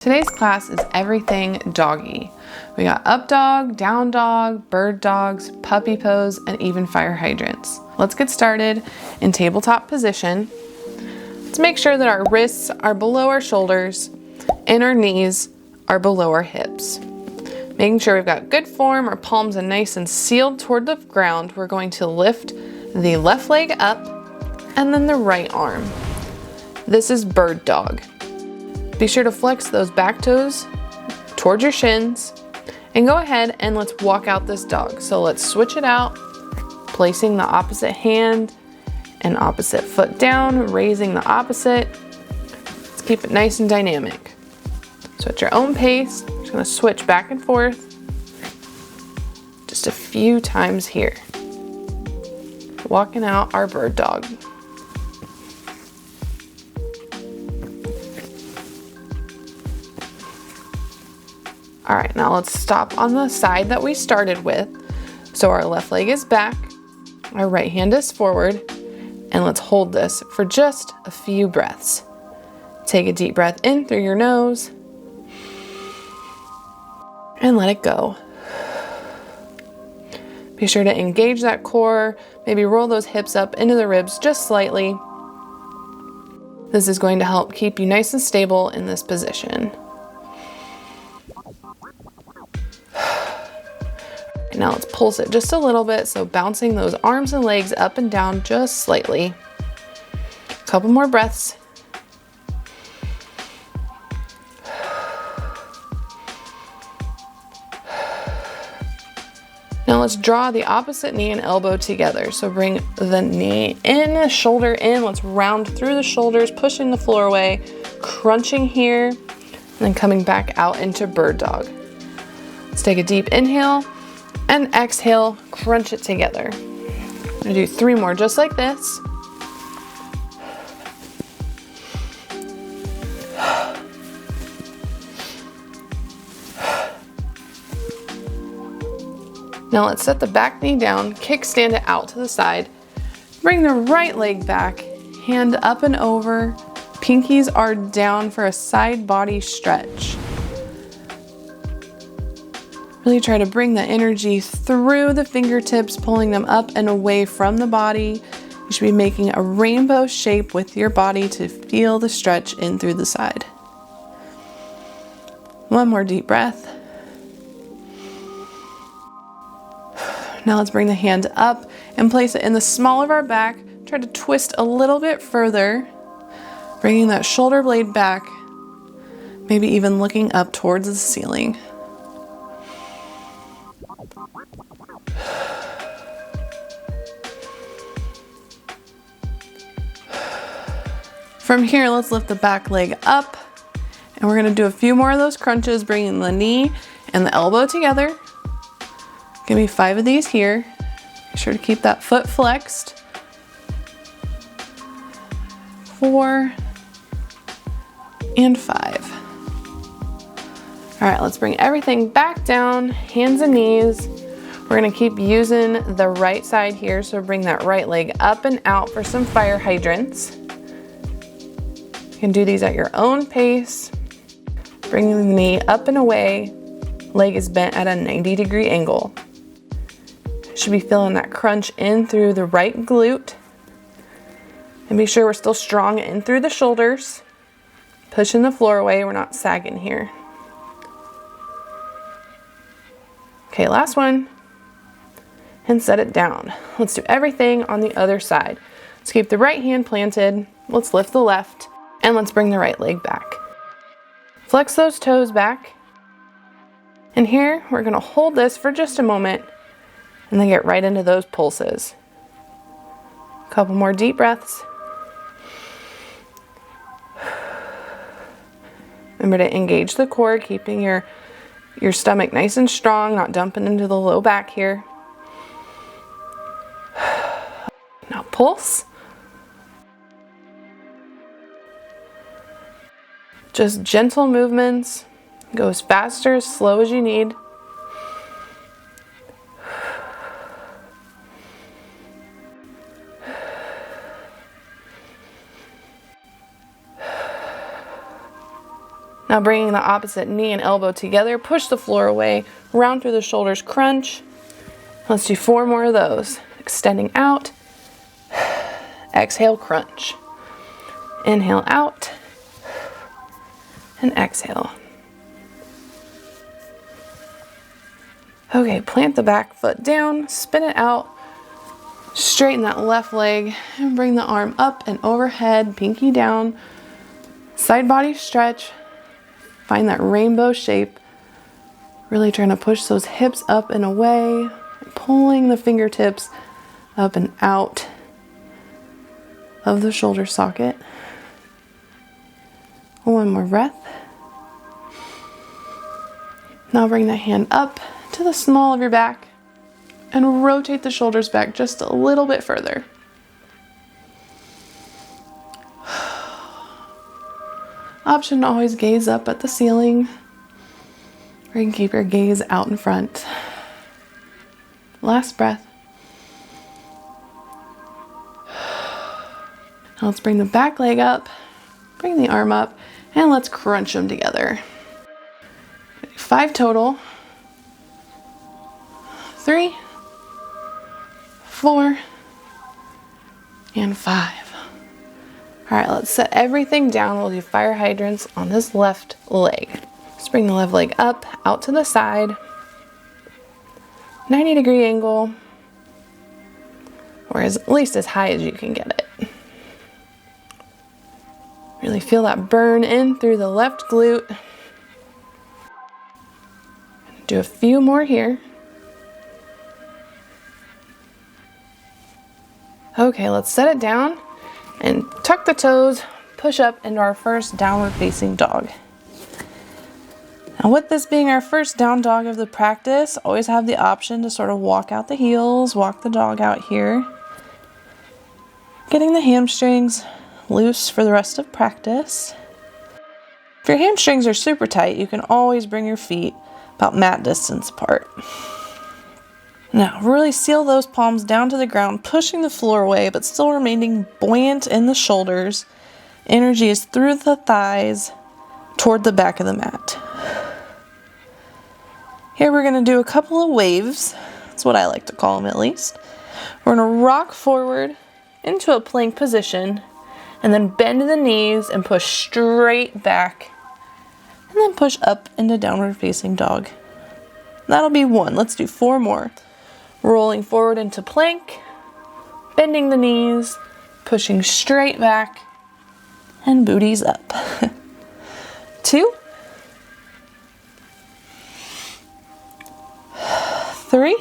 Today's class is everything doggy. We got up dog, down dog, bird dogs, puppy pose, and even fire hydrants. Let's get started in tabletop position. Let's make sure that our wrists are below our shoulders and our knees are below our hips. Making sure we've got good form, our palms are nice and sealed toward the ground. We're going to lift the left leg up and then the right arm. This is bird dog. Be sure to flex those back toes towards your shins and go ahead and let's walk out this dog. So let's switch it out, placing the opposite hand and opposite foot down, raising the opposite. Let's keep it nice and dynamic. So at your own pace, I'm just gonna switch back and forth just a few times here. Walking out our bird dog. All right, now let's stop on the side that we started with. So our left leg is back, our right hand is forward, and let's hold this for just a few breaths. Take a deep breath in through your nose and let it go. Be sure to engage that core, maybe roll those hips up into the ribs just slightly. This is going to help keep you nice and stable in this position. Now let's pulse it just a little bit, so bouncing those arms and legs up and down just slightly. A couple more breaths. Now let's draw the opposite knee and elbow together. So bring the knee in, the shoulder in. Let's round through the shoulders, pushing the floor away, crunching here, and then coming back out into bird dog. Let's take a deep inhale and exhale, crunch it together. I'm gonna do 3 more just like this. Now let's set the back knee down, kickstand it out to the side. Bring the right leg back, hand up and over. Pinkies are down for a side body stretch. Really try to bring the energy through the fingertips, pulling them up and away from the body. You should be making a rainbow shape with your body to feel the stretch in through the side. One more deep breath. Now let's bring the hand up and place it in the small of our back. Try to twist a little bit further, bringing that shoulder blade back, maybe even looking up towards the ceiling. From here, let's lift the back leg up, and we're gonna do a few more of those crunches, bringing the knee and the elbow together. Give me 5 of these here. Be sure to keep that foot flexed. 4 and 5. All right, let's bring everything back down, hands and knees. We're gonna keep using the right side here, so bring that right leg up and out for some fire hydrants. You can do these at your own pace. Bringing the knee up and away, leg is bent at a 90-degree angle. Should be feeling that crunch in through the right glute. And be sure we're still strong in through the shoulders. Pushing the floor away, we're not sagging here. Okay, last one. And set it down. Let's do everything on the other side. Let's keep the right hand planted. Let's lift the left. And let's bring the right leg back. Flex those toes back. And here, we're gonna hold this for just a moment and then get right into those pulses. A couple more deep breaths. Remember to engage the core, keeping your stomach nice and strong, not dumping into the low back here. Now pulse. Just gentle movements. Go as fast or as slow as you need. Now bringing the opposite knee and elbow together, push the floor away, round through the shoulders, crunch. Let's do 4 more of those. Extending out, exhale, crunch. Inhale out, and exhale. Okay, plant the back foot down, spin it out, straighten that left leg, and bring the arm up and overhead, pinky down, side body stretch, find that rainbow shape, really trying to push those hips up and away, pulling the fingertips up and out of the shoulder socket. One more breath. Now bring the hand up to the small of your back and rotate the shoulders back just a little bit further. Option to always gaze up at the ceiling, or you can keep your gaze out in front. Last breath. Now let's bring the back leg up, bring the arm up, and let's crunch them together. 5 total. 3, 4, and 5. All right, let's set everything down. We'll do fire hydrants on this left leg. Let's bring the left leg up, out to the side, 90-degree angle, or at least as high as you can get it. Really feel that burn in through the left glute. Do a few more here. Okay, let's set it down and tuck the toes, push up into our first downward facing dog. Now with this being our first down dog of the practice, always have the option to sort of walk out the heels, walk the dog out here. Getting the hamstrings loose for the rest of practice. If your hamstrings are super tight, you can always bring your feet about mat distance apart. Now, really seal those palms down to the ground, pushing the floor away, but still remaining buoyant in the shoulders. Energy is through the thighs, toward the back of the mat. Here we're going to do a couple of waves. That's what I like to call them, at least. We're going to rock forward into a plank position, and then bend the knees and push straight back, and then push up into downward facing dog. That'll be 1. Let's do 4 more. Rolling forward into plank, bending the knees, pushing straight back, and booties up. 2, 3,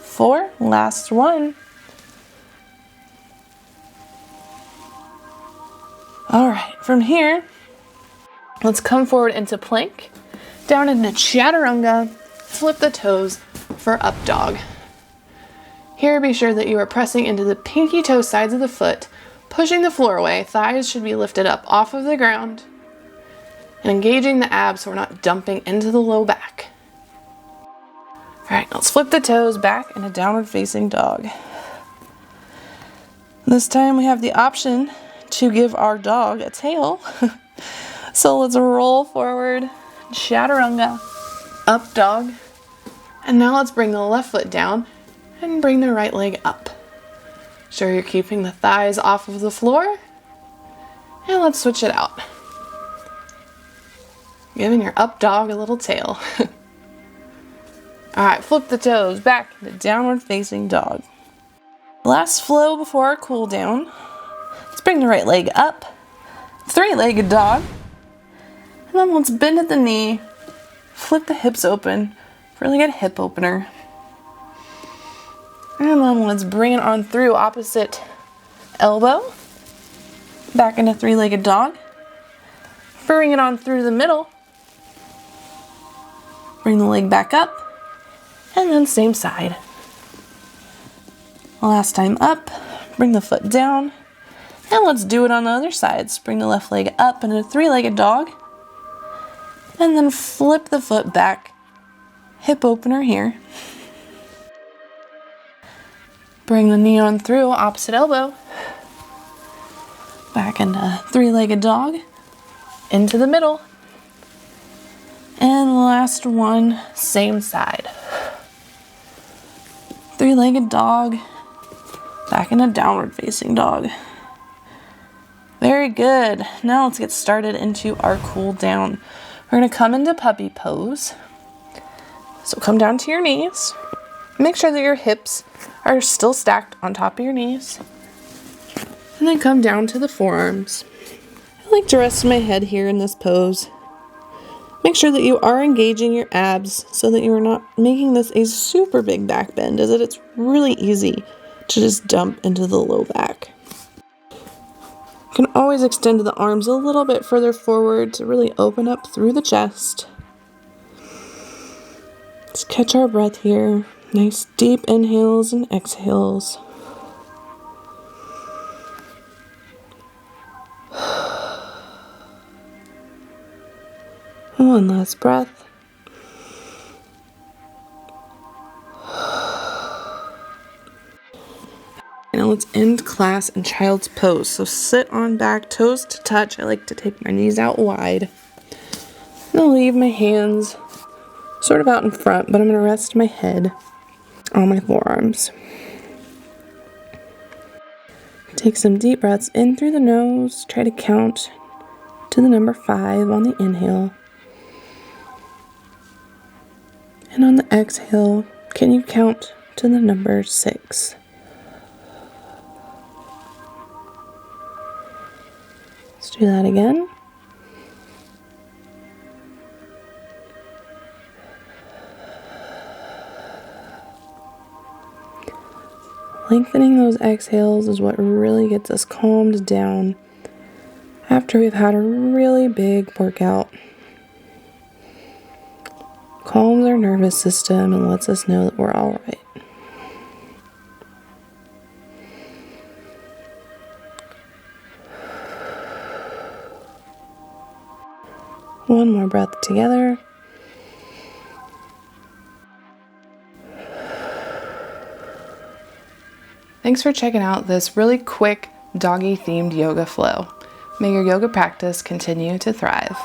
4, last one. All right, from here, let's come forward into plank, down into chaturanga, flip the toes for up dog. Here, be sure that you are pressing into the pinky toe sides of the foot, pushing the floor away. Thighs should be lifted up off of the ground, and engaging the abs so we're not dumping into the low back. All right, let's flip the toes back into downward facing dog. This time we have the option to give our dog a tail. So let's roll forward, chaturanga, up dog. And now let's bring the left foot down and bring the right leg up. Sure you're keeping the thighs off of the floor. And let's switch it out. Giving your up dog a little tail. All right, flip the toes back into downward facing dog. Last flow before our cool down. Let's bring the right leg up, 3-legged dog. And then let's bend at the knee, flip the hips open, really good hip opener. And then let's bring it on through opposite elbow, back into 3-legged dog. Bring it on through the middle. Bring the leg back up, and then same side. Last time up, bring the foot down, and let's do it on the other side. Let's bring the left leg up into a 3-legged dog, and then flip the foot back, hip opener here. Bring the knee on through, opposite elbow. Back into three-legged dog. Into the middle. And last one, same side. Three-legged dog. Back into downward facing dog. Very good. Now let's get started into our cool down. We're going to come into puppy pose. So come down to your knees. Make sure that your hips are still stacked on top of your knees. And then come down to the forearms. I like to rest my head here in this pose. Make sure that you are engaging your abs so that you are not making this a super big back bend, as it's really easy to just dump into the low back. You can always extend the arms a little bit further forward to really open up through the chest. Let's catch our breath here. Nice deep inhales and exhales. One last breath. Now let's end class in child's pose. So sit on back, toes to touch. I like to take my knees out wide. And I'll leave my hands sort of out in front, but I'm going to rest my head on my forearms. Take some deep breaths in through the nose. Try to count to the number 5 on the inhale. And on the exhale, can you count to the number 6? Let's do that again. Lengthening those exhales is what really gets us calmed down after we've had a really big workout. Calms our nervous system and lets us know that we're all right. One more breath together. Thanks for checking out this really quick doggy themed yoga flow. May your yoga practice continue to thrive.